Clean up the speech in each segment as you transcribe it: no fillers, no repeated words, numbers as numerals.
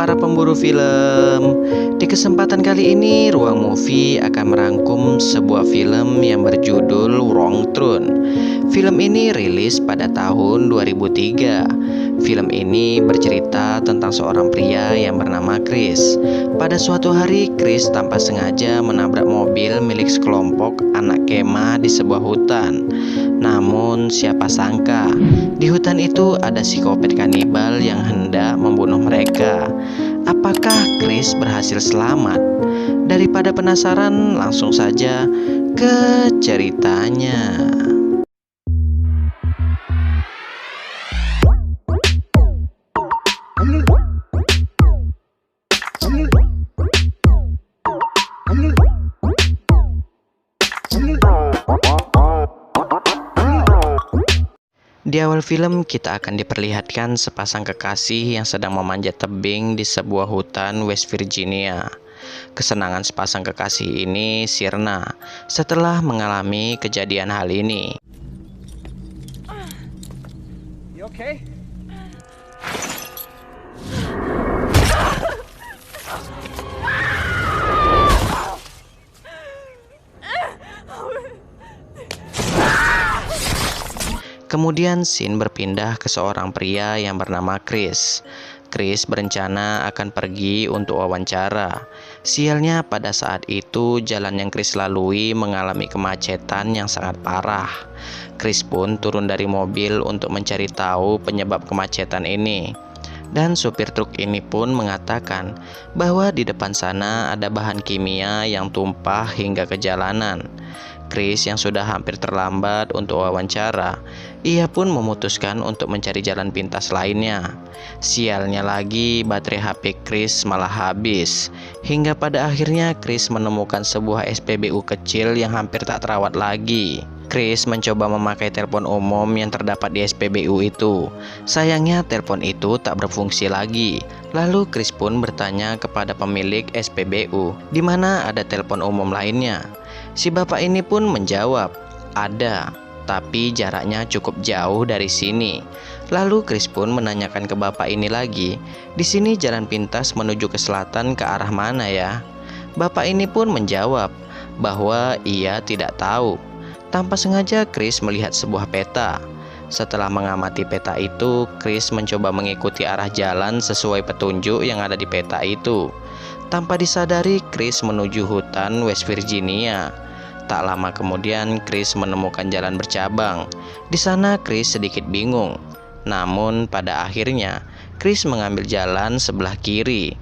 para pemburu film. Di kesempatan kali ini, Ruang Movie akan merangkum sebuah film yang berjudul Wrong Turn. Film ini rilis pada tahun 2003. Film ini bercerita tentang seorang pria yang bernama Chris. Pada suatu hari, Chris tanpa sengaja menabrak mobil milik sekelompok anak kemah di sebuah hutan. Namun siapa sangka di hutan itu ada psikopat kanibal yang hendak membunuh mereka. Apakah Chris berhasil selamat? Daripada penasaran, langsung saja ke ceritanya. Di awal film kita akan diperlihatkan sepasang kekasih yang sedang memanjat tebing di sebuah hutan West Virginia. Kesenangan sepasang kekasih ini sirna setelah mengalami kejadian hal ini. You okay? Kemudian scene berpindah ke seorang pria yang bernama Chris. Chris berencana akan pergi untuk wawancara. Sialnya pada saat itu jalan yang Chris lalui mengalami kemacetan yang sangat parah. Chris pun turun dari mobil untuk mencari tahu penyebab kemacetan ini. Dan supir truk ini pun mengatakan bahwa di depan sana ada bahan kimia yang tumpah hingga ke jalanan. Chris yang sudah hampir terlambat untuk wawancara, ia pun memutuskan untuk mencari jalan pintas lainnya. Sialnya lagi, baterai HP Chris malah habis. Hingga pada akhirnya Chris menemukan sebuah SPBU kecil yang hampir tak terawat lagi. Chris mencoba memakai telepon umum yang terdapat di SPBU itu. Sayangnya telepon itu tak berfungsi lagi. Lalu Chris pun bertanya kepada pemilik SPBU, di mana ada telepon umum lainnya. Si bapak ini pun menjawab, ada, tapi jaraknya cukup jauh dari sini. Lalu Chris pun menanyakan ke bapak ini lagi, di sini jalan pintas menuju ke selatan ke arah mana ya? Bapak ini pun menjawab bahwa ia tidak tahu. Tanpa sengaja Chris melihat sebuah peta. Setelah mengamati peta itu, Chris mencoba mengikuti arah jalan sesuai petunjuk yang ada di peta itu. Tanpa disadari, Chris menuju hutan West Virginia. Tak lama kemudian, Chris menemukan jalan bercabang. Di sana Chris sedikit bingung. Namun pada akhirnya, Chris mengambil jalan sebelah kiri.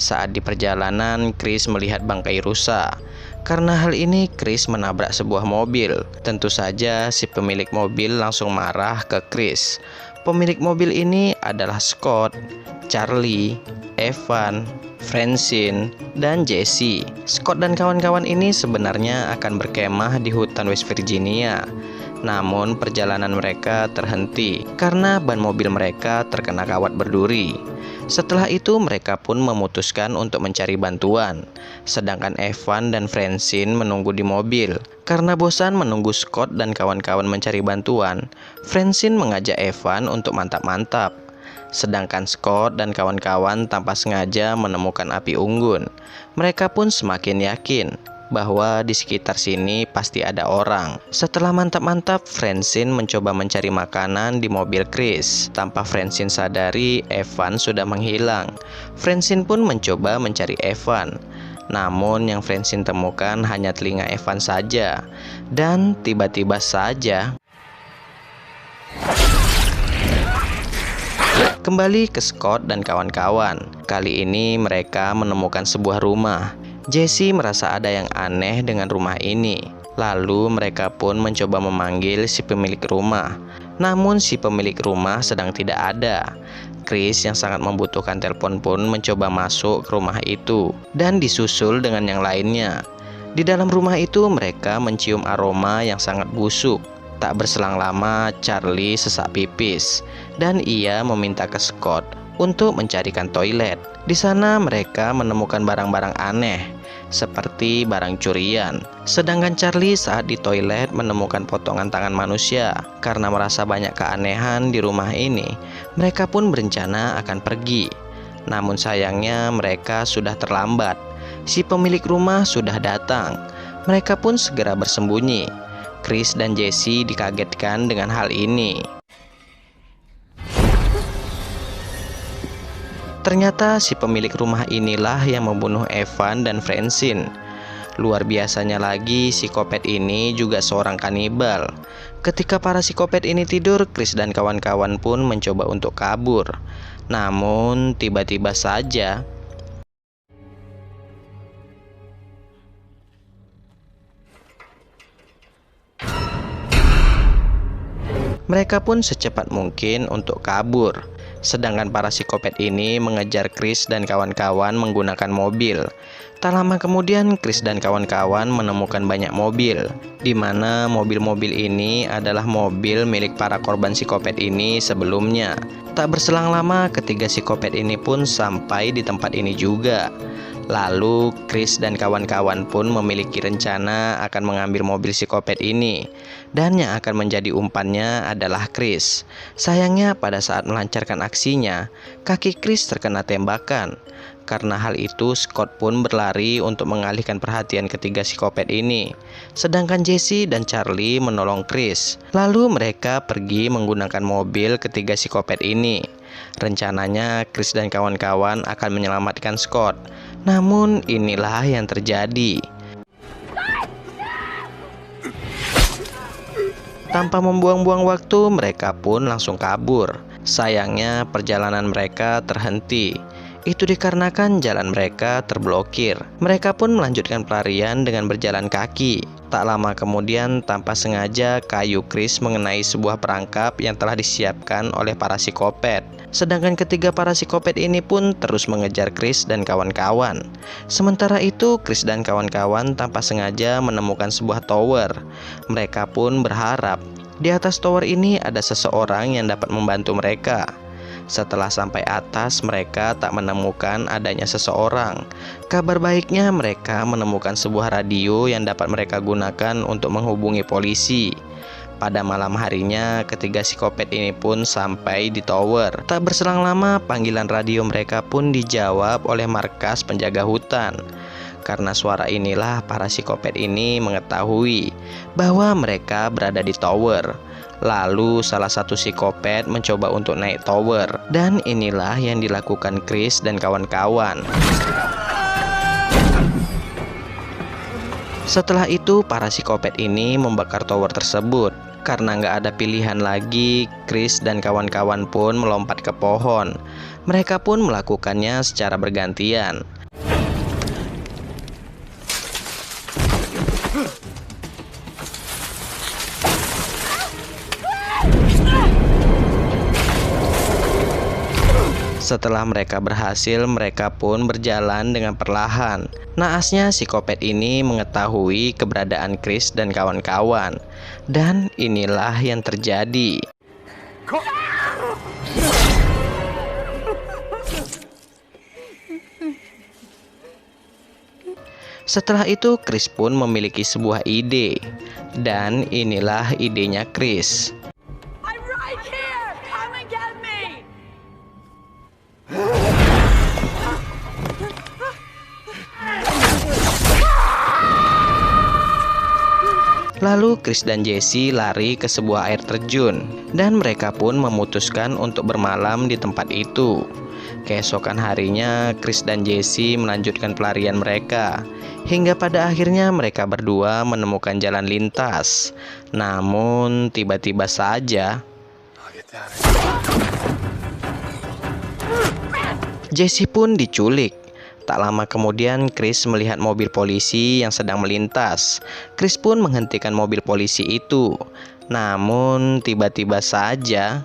Saat di perjalanan, Chris melihat bangkai rusa. Karena hal ini, Chris menabrak sebuah mobil. Tentu saja si pemilik mobil langsung marah ke Chris. Pemilik mobil ini adalah Scott, Charlie, Evan, Francine, dan Jesse. Scott dan kawan-kawan ini sebenarnya akan berkemah di hutan West Virginia. Namun perjalanan mereka terhenti karena ban mobil mereka terkena kawat berduri. Setelah itu mereka pun memutuskan untuk mencari bantuan. Sedangkan Evan dan Francine menunggu di mobil. Karena bosan menunggu Scott dan kawan-kawan mencari bantuan, Francine mengajak Evan untuk mantap-mantap. Sedangkan Scott dan kawan-kawan tanpa sengaja menemukan api unggun. Mereka pun semakin yakin bahwa di sekitar sini pasti ada orang. Setelah mantap-mantap, Francine mencoba mencari makanan di mobil Chris. Tanpa Francine sadari, Evan sudah menghilang. Francine pun mencoba mencari Evan. Namun yang Francine temukan hanya telinga Evan saja. Dan tiba-tiba saja kembali ke Scott dan kawan-kawan. Kali ini mereka menemukan sebuah rumah. Jesse merasa ada yang aneh dengan rumah ini. Lalu mereka pun mencoba memanggil si pemilik rumah. Namun si pemilik rumah sedang tidak ada. Chris yang sangat membutuhkan telepon pun mencoba masuk ke rumah itu dan disusul dengan yang lainnya. Di dalam rumah itu mereka mencium aroma yang sangat busuk. Tak berselang lama Charlie sesak pipis dan ia meminta ke Scott untuk mencarikan toilet. Di sana mereka menemukan barang-barang aneh seperti barang curian. Sedangkan Charlie saat di toilet menemukan potongan tangan manusia. Karena merasa banyak keanehan di rumah ini, mereka pun berencana akan pergi. Namun sayangnya mereka sudah terlambat. Si pemilik rumah sudah datang. Mereka pun segera bersembunyi. Chris dan Jesse dikagetkan dengan hal ini. Ternyata si pemilik rumah inilah yang membunuh Evan dan Francine. Luar biasanya lagi, psikopat ini juga seorang kanibal. Ketika para psikopat ini tidur, Chris dan kawan-kawan pun mencoba untuk kabur. Namun tiba-tiba saja mereka pun secepat mungkin untuk kabur. Sedangkan para psikopat ini mengejar Chris dan kawan-kawan menggunakan mobil. Tak lama kemudian Chris dan kawan-kawan menemukan banyak mobil, di mana mobil-mobil ini adalah mobil milik para korban psikopat ini sebelumnya. Tak berselang lama ketiga psikopat ini pun sampai di tempat ini juga. Lalu Chris dan kawan-kawan pun memiliki rencana akan mengambil mobil psikopat ini. Dan yang akan menjadi umpannya adalah Chris. Sayangnya pada saat melancarkan aksinya, kaki Chris terkena tembakan. Karena hal itu Scott pun berlari untuk mengalihkan perhatian ketiga psikopat ini. Sedangkan Jesse dan Charlie menolong Chris. Lalu mereka pergi menggunakan mobil ketiga psikopat ini. Rencananya Chris dan kawan-kawan akan menyelamatkan Scott. Namun inilah yang terjadi. Tanpa membuang-buang waktu, mereka pun langsung kabur. Sayangnya perjalanan mereka terhenti. Itu dikarenakan jalan mereka terblokir. Mereka pun melanjutkan pelarian dengan berjalan kaki. Tak lama kemudian, tanpa sengaja kayu Chris mengenai sebuah perangkap yang telah disiapkan oleh para psikopat. Sedangkan ketiga para psikopat ini pun terus mengejar Chris dan kawan-kawan. Sementara itu Chris dan kawan-kawan tanpa sengaja menemukan sebuah tower. Mereka pun berharap di atas tower ini ada seseorang yang dapat membantu mereka. Setelah sampai atas, mereka tak menemukan adanya seseorang. Kabar baiknya mereka menemukan sebuah radio yang dapat mereka gunakan untuk menghubungi polisi. Pada malam harinya, ketiga psikopat ini pun sampai di tower. Tak berselang lama, panggilan radio mereka pun dijawab oleh markas penjaga hutan. Karena suara inilah para psikopat ini mengetahui bahwa mereka berada di tower. Lalu salah satu psikopat mencoba untuk naik tower. Dan inilah yang dilakukan Chris dan kawan-kawan. Setelah itu para psikopat ini membakar tower tersebut. Karena nggak ada pilihan lagi, Chris dan kawan-kawan pun melompat ke pohon. Mereka pun melakukannya secara bergantian. Setelah mereka berhasil, mereka pun berjalan dengan perlahan. Naasnya psikopat ini mengetahui keberadaan Chris dan kawan-kawan. Dan inilah yang terjadi. Setelah itu Chris pun memiliki sebuah ide. Dan inilah idenya Chris. Lalu Chris dan Jesse lari ke sebuah air terjun. Dan mereka pun memutuskan untuk bermalam di tempat itu. Keesokan harinya Chris dan Jesse melanjutkan pelarian mereka. Hingga pada akhirnya mereka berdua menemukan jalan lintas. Namun tiba-tiba saja Jesse pun diculik. Tak lama kemudian Chris melihat mobil polisi yang sedang melintas. Chris pun menghentikan mobil polisi itu. Namun tiba-tiba saja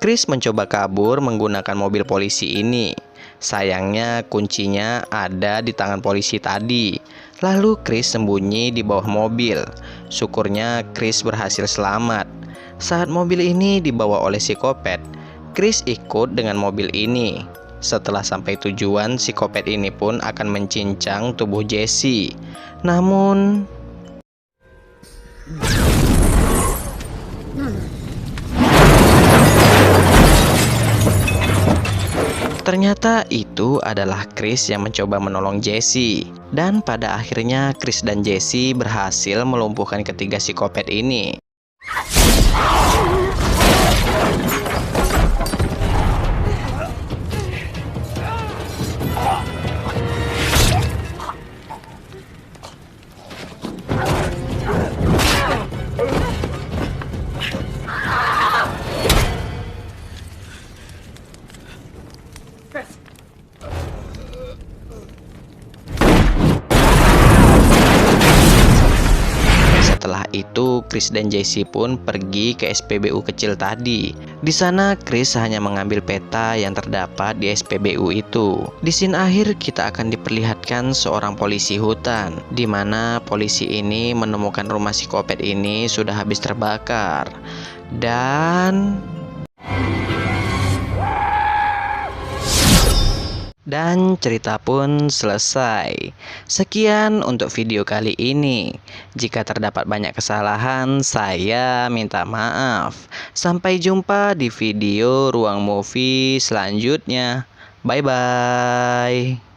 Chris mencoba kabur menggunakan mobil polisi ini. Sayangnya kuncinya ada di tangan polisi tadi. Lalu Chris sembunyi di bawah mobil. Syukurnya Chris berhasil selamat. Saat mobil ini dibawa oleh psikopat, Chris ikut dengan mobil ini. Setelah sampai tujuan, psikopat ini pun akan mencincang tubuh Jesse. Namun Ternyata itu adalah Chris yang mencoba menolong Jesse. Dan pada akhirnya Chris dan Jesse berhasil melumpuhkan ketiga psikopat ini. Setelah itu, Chris dan Jesse pun pergi ke SPBU kecil tadi. Di sana, Chris hanya mengambil peta yang terdapat di SPBU itu. Di scene akhir, kita akan diperlihatkan seorang polisi hutan, di mana polisi ini menemukan rumah psikopat ini sudah habis terbakar. Dan cerita pun selesai. Sekian untuk video kali ini. Jika terdapat banyak kesalahan, saya minta maaf. Sampai jumpa di video Ruang Movie selanjutnya. Bye bye.